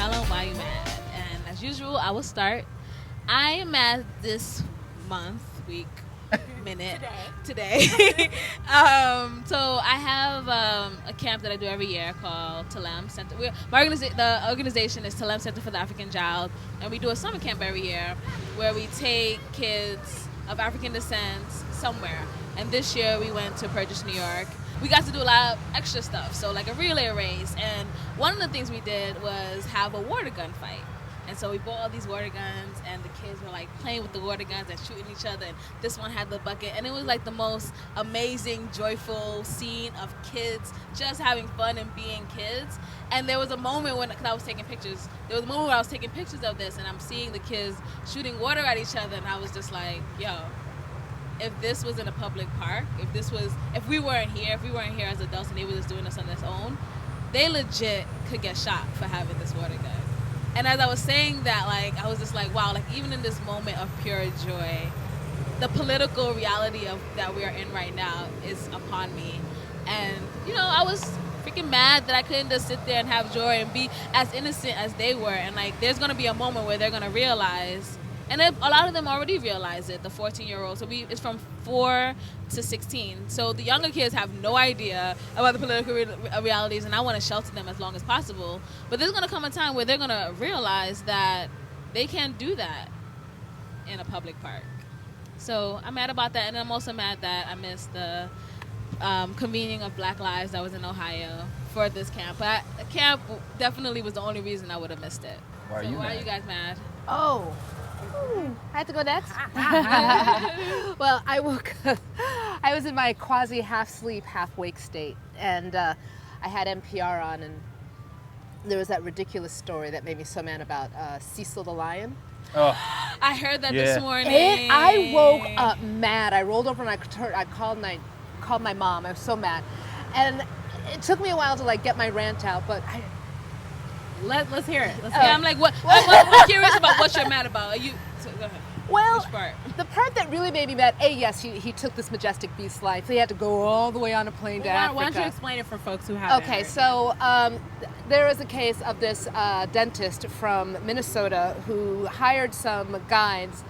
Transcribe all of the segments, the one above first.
Tell them why you're mad. And as usual, I will start. I am mad this month, week, minute, today. So I have a camp that I do every year called Talem Center. The organization is Talem Center for the African Child, and we do a summer camp every year where we take kids of African descent somewhere. And this year we went to Purchase, New York. We got to do a lot of extra stuff, so like a relay race. And one of the things we did was have a water gun fight. And so we bought all these water guns, and the kids were like playing with the water guns and shooting each other. And this one had the bucket, and it was like the most amazing, joyful scene of kids just having fun and being kids. And there was a moment because I was taking pictures. There was a moment where I was taking pictures of this, and I'm seeing the kids shooting water at each other, and I was just like, yo. If this was in a public park, if we weren't here as adults and they were just doing this on their own, they legit could get shot for having this water gun. And as I was saying that, like, I was just like, wow, like even in this moment of pure joy, the political reality of that we are in right now is upon me. And, you know, I was freaking mad that I couldn't just sit there and have joy and be as innocent as they were. And like, there's going to be a moment where they're going to realize. And a lot of them already realize it, the 14-year-olds. So it's from 4 to 16. So the younger kids have no idea about the political realities, and I want to shelter them as long as possible. But there's going to come a time where they're going to realize that they can't do that in a public park. So I'm mad about that, and I'm also mad that I missed the convening of Black Lives that was in Ohio for this camp. But the camp definitely was the only reason I would have missed it. Why are you guys mad? Oh. I have to go next? Well, I woke up. I was in my quasi half-sleep, half-wake state, and I had NPR on, and there was that ridiculous story that made me so mad about Cecil the lion. Oh. I heard that this morning. I woke up mad. I rolled over and I called my mom. I was so mad. And it took me a while to like get my rant out, but Let's hear it. I'm like, what? I'm curious about what you're mad about. So go ahead. Well, which part? The part that really made me mad, yes, he took this majestic beast life. He had to go all the way on a plane to Africa. Why don't you explain it for folks who haven't? Okay, so there is a case of this dentist from Minnesota who hired some guides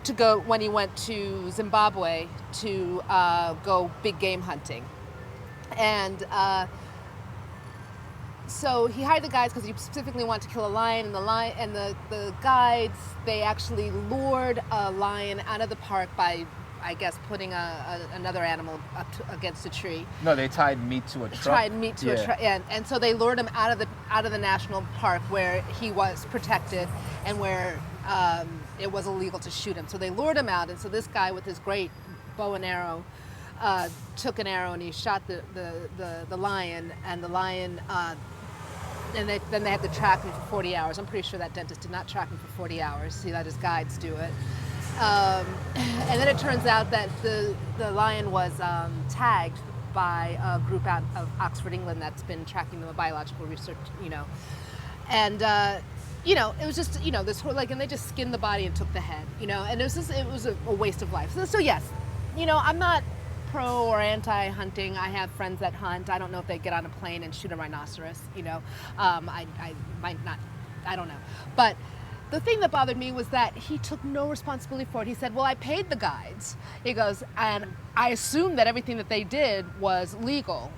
to go when he went to Zimbabwe to go big game hunting. And so he hired the guides because he specifically wanted to kill a lion, and the guides, they actually lured a lion out of the park by, I guess, putting another animal up against a tree. No, they tied meat to a truck. A truck, and so they lured him out of the national park where he was protected and where it was illegal to shoot him. So they lured him out, and so this guy with his great bow and arrow took an arrow and he shot the lion, and the lion. And then they had to track him for 40 hours. I'm pretty sure that dentist did not track him for 40 hours. He let his guides do it. And then it turns out that the lion was tagged by a group out of Oxford, England, that's been tracking the biological research, And, it was just, this whole, and they just skinned the body and took the head, and it was a waste of life. So yes, I'm not pro or anti-hunting. I have friends that hunt. I don't know if they get on a plane and shoot a rhinoceros, I might not, I don't know. But the thing that bothered me was that he took no responsibility for it. He said, well, I paid the guides. He goes, and I assumed that everything that they did was legal,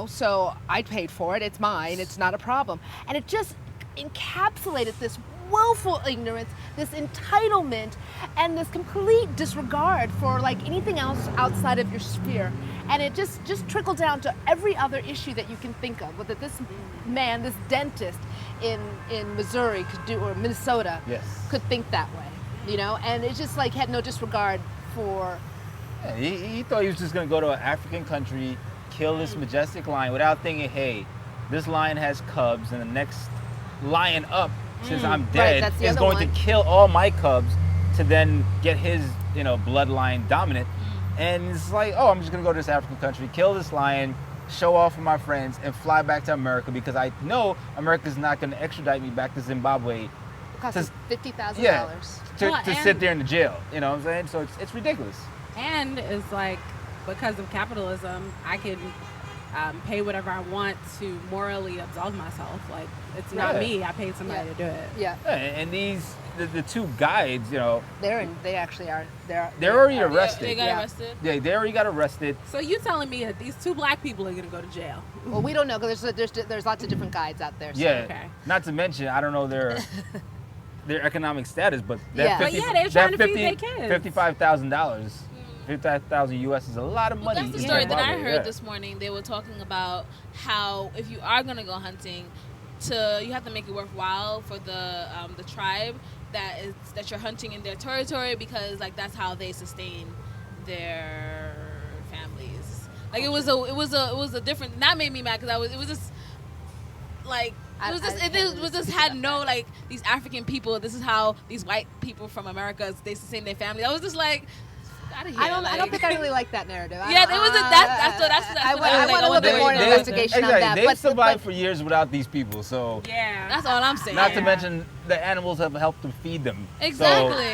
so I paid for it. It's mine. It's not a problem. And it just encapsulated this willful ignorance, this entitlement, and this complete disregard for anything else outside of your sphere. And it just trickled down to every other issue that you can think of, whether this man, this dentist in Missouri could do, or Minnesota, could think that way, and it just had no disregard for. Yeah, he thought he was just going to go to an African country, kill this majestic lion without thinking, hey, this lion has cubs, and the next lion up, since I'm dead, is going to kill all my cubs to then get his, bloodline dominant. And it's like, oh, I'm just going to go to this African country, kill this lion, show off with my friends, and fly back to America because I know America's not going to extradite me back to Zimbabwe. It costs $50,000. Yeah, to sit there in the jail. You know what I'm saying? So it's ridiculous. And it's because of capitalism, I can pay whatever I want to morally absolve myself. Like, it's not me. I paid somebody to do it. Yeah. And the two guides, they actually are. They're already arrested. They got arrested? Yeah, they already got arrested. So you telling me that these two black people are going to go to jail? Well, we don't know because there's lots of different guides out there. So. Yeah. Okay. Not to mention, I don't know their economic status, but that they're trying to feed their kids. $55,000. 55,000 US is a lot of money. That's the story that I heard this morning. They were talking about how if you are going to go hunting, you have to make it worthwhile for the tribe that you're hunting in their territory, because like that's how they sustain their families. Like it was a different. That made me mad because it was just like. Had no like these African people. This is how these white people from America they sustain their family. I was just like, out of here. I don't think I really like that narrative. I want a little bit more investigation on that. They've survived for years without these people, so yeah, that's all I'm saying. Not to mention the animals have helped to feed them. Exactly.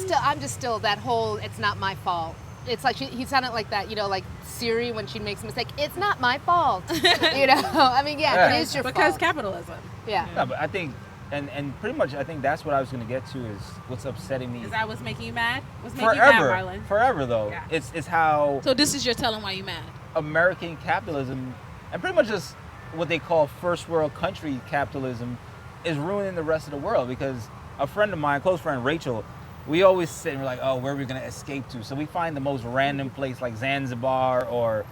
So I'm just still that whole. It's not my fault. It's like he sounded like that, like Siri when she makes a mistake. It's not my fault. I mean, it is your fault. Because capitalism. Yeah. No, but I think, and pretty much, I think that's what I was going to get to is what's upsetting me. Is that what's making you mad? What's making you mad, Marlon? Forever, though. Yeah. It's how. So this is your telling why you mad. American capitalism, and pretty much just what they call first world country capitalism, is ruining the rest of the world. Because a friend of mine, close friend Rachel, we always sit and we're like, oh, where are we going to escape to? So we find the most random place like Zanzibar or,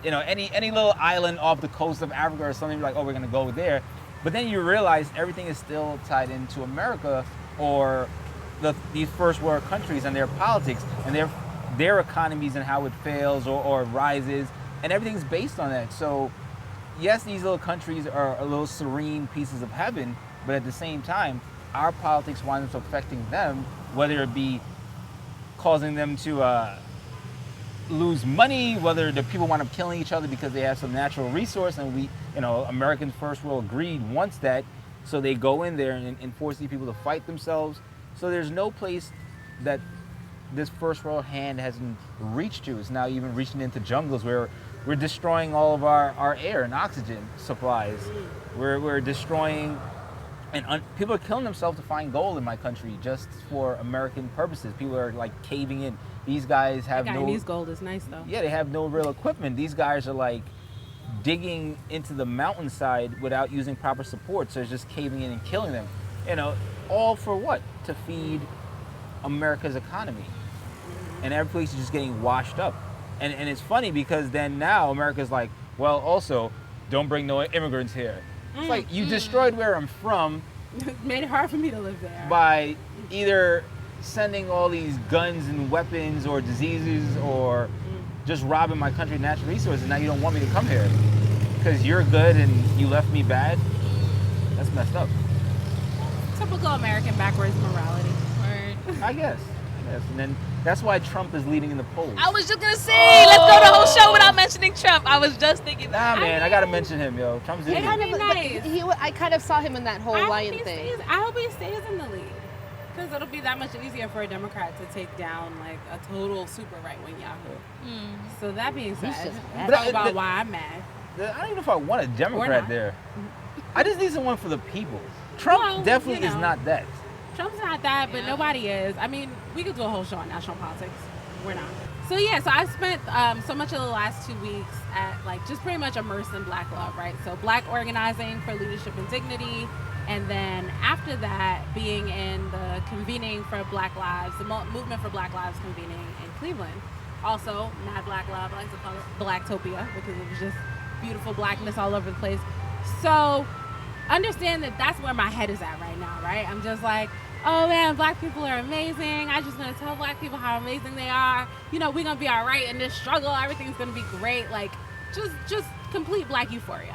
any little island off the coast of Africa or something. We're like, oh, we're going to go there. But then you realize everything is still tied into America or these first world countries and their politics and their economies and how it fails or rises. And everything's based on that. So, yes, these little countries are a little serene pieces of heaven, but at the same time, our politics winds up affecting them, whether it be causing them to lose money, whether the people wind up killing each other because they have some natural resource, and American first world greed wants that, so they go in there and force these people to fight themselves. So there's no place that this first world hand hasn't reached to. It's now even reaching into jungles where we're destroying all of our air and oxygen supplies. We're destroying. And people are killing themselves to find gold in my country just for American purposes. People are like caving in. These guys have Guyanese gold is nice though. Yeah, they have no real equipment. These guys are like digging into the mountainside without using proper support. So it's just caving in and killing them. All for what? To feed America's economy. And every place is just getting washed up. And it's funny because then now America's like, well, also, don't bring no immigrants here. It's like you destroyed where I'm from. Made it hard for me to live there. By either sending all these guns and weapons or diseases or just robbing my country of natural resources. Now you don't want me to come here because you're good and you left me bad. That's messed up. Typical American backwards morality. Word. I guess. And then that's why Trump is leading in the polls. I was just gonna say, let's go the whole show without mentioning Trump. I was just thinking that. Nah, man, I gotta mention him, yo. Trump's in I kind of saw him in that whole lion thing. I hope he stays in the lead. Because it'll be that much easier for a Democrat to take down like a total super right-wing Yahoo. So that being said, talk about why I'm mad. I don't even know if I want a Democrat there. I just need someone for the people. Trump definitely is not that. Trump's not that, but nobody is. I mean, we could do a whole show on national politics. We're not. So yeah, so I spent so much of the last 2 weeks at just pretty much immersed in Black love, right? So Black organizing for leadership and dignity, and then after that, being in the convening for Black Lives, the movement for Black Lives convening in Cleveland. Also, not Black love, I like to call it Blacktopia because it was just beautiful blackness all over the place. So understand that that's where my head is at right now, right? I'm just like, oh man, Black people are amazing. I'm just gonna tell Black people how amazing they are. We're gonna be all right in this struggle. Everything's gonna be great. Just complete Black euphoria.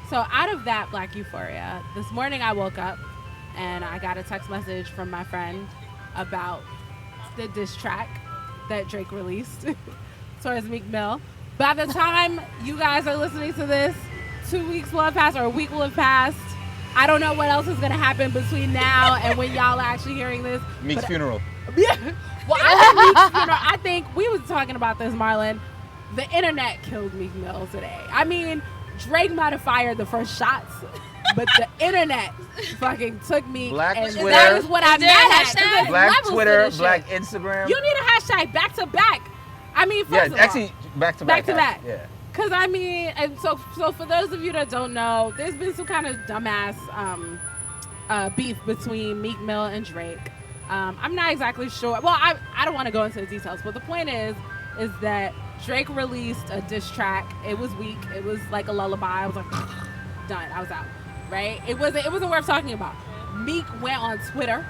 So out of that Black euphoria, this morning I woke up and I got a text message from my friend about the diss track that Drake released towards Meek Mill. By the time you guys are listening to this, 2 weeks will have passed or a week will have passed. I don't know what else is going to happen between now and when y'all are actually hearing this. Meek's funeral. Yeah. Well, I think Meek's funeral. I think we was talking about this, Marlon. the internet killed Meek Mill today. I mean, Drake might have fired the first shots, but the internet fucking took me. Black and Twitter. That is what I'm mad at. Black Twitter, Black Instagram. You need a hashtag back to back. I mean, first of all, actually, back to back. Yeah. Because I mean, and so for those of you that don't know, there's been some kind of dumbass beef between Meek Mill and Drake. I'm not exactly sure. Well, I don't want to go into the details, but the point is that Drake released a diss track. It was weak. It was like a lullaby. I was like, done. I was out. Right? It wasn't worth talking about. Meek went on Twitter.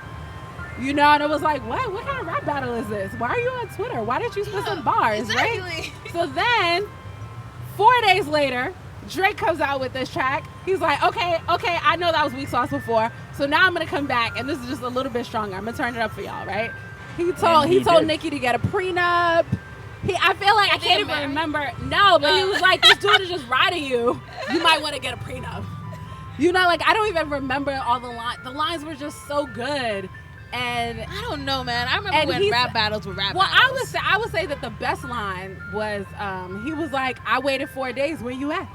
You know, and it was like, what? What kind of rap battle is this? Why are you on Twitter? Why didn't you spit some bars? Exactly. Right? So then, 4 days later, Drake comes out with this track. He's like, okay, I know that was weak sauce before, so now I'm gonna come back, and this is just a little bit stronger. I'm gonna turn it up for y'all, right? He told Nicki to get a prenup. I feel like I can't even remember. No, but he was like, this dude is just riding you. You might want to get a prenup. You know, like I don't even remember all the lines. The lines were just so good. And I don't know, man. I remember when rap battles were rap battles. Well, I would say that the best line was he was like, I waited 4 days, where you at?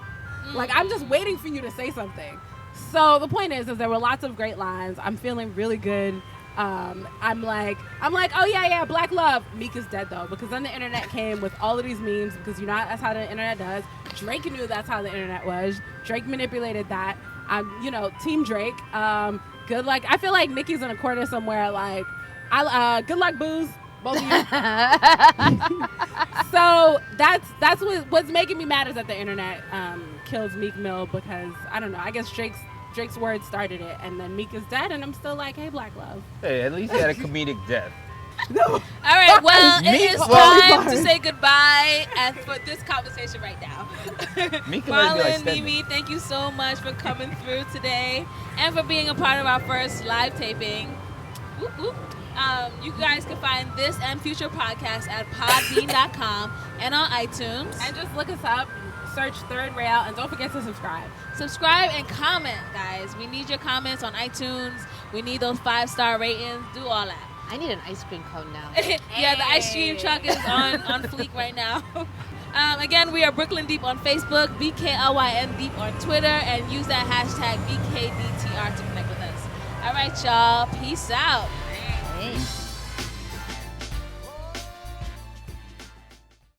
Like, I'm just waiting for you to say something. So the point is there were lots of great lines. I'm feeling really good. I'm like, oh yeah, Black Love. Meek is dead though, because then the internet came with all of these memes, because you know that's how the internet does. Drake knew that's how the internet was. Drake manipulated that. Team Drake. Good luck. I feel like Nicki's in a corner somewhere. Like, good luck, booze, both of you. So that's what's making me mad is that the internet kills Meek Mill, because I don't know. I guess Drake's words started it, and then Meek is dead, and I'm still like, hey, Black Love. Hey, at least he had a comedic death. All right, well, it is time to say goodbye for this conversation right now. Marlon, Mimi, thank you so much for coming through today and for being a part of our first live taping. Whoop, whoop. You guys can find this and future podcasts at podbean.com and on iTunes. And just look us up, search Third Rail, and don't forget to subscribe. Subscribe and comment, guys. We need your comments on iTunes. We need those 5-star ratings. Do all that. I need an ice cream cone now. Yeah, the ice cream truck is on fleek right now. Again, we are Brooklyn Deep on Facebook, BKLYN Deep on Twitter, and use that hashtag BKDTR to connect with us. All right, y'all. Peace out. Hey.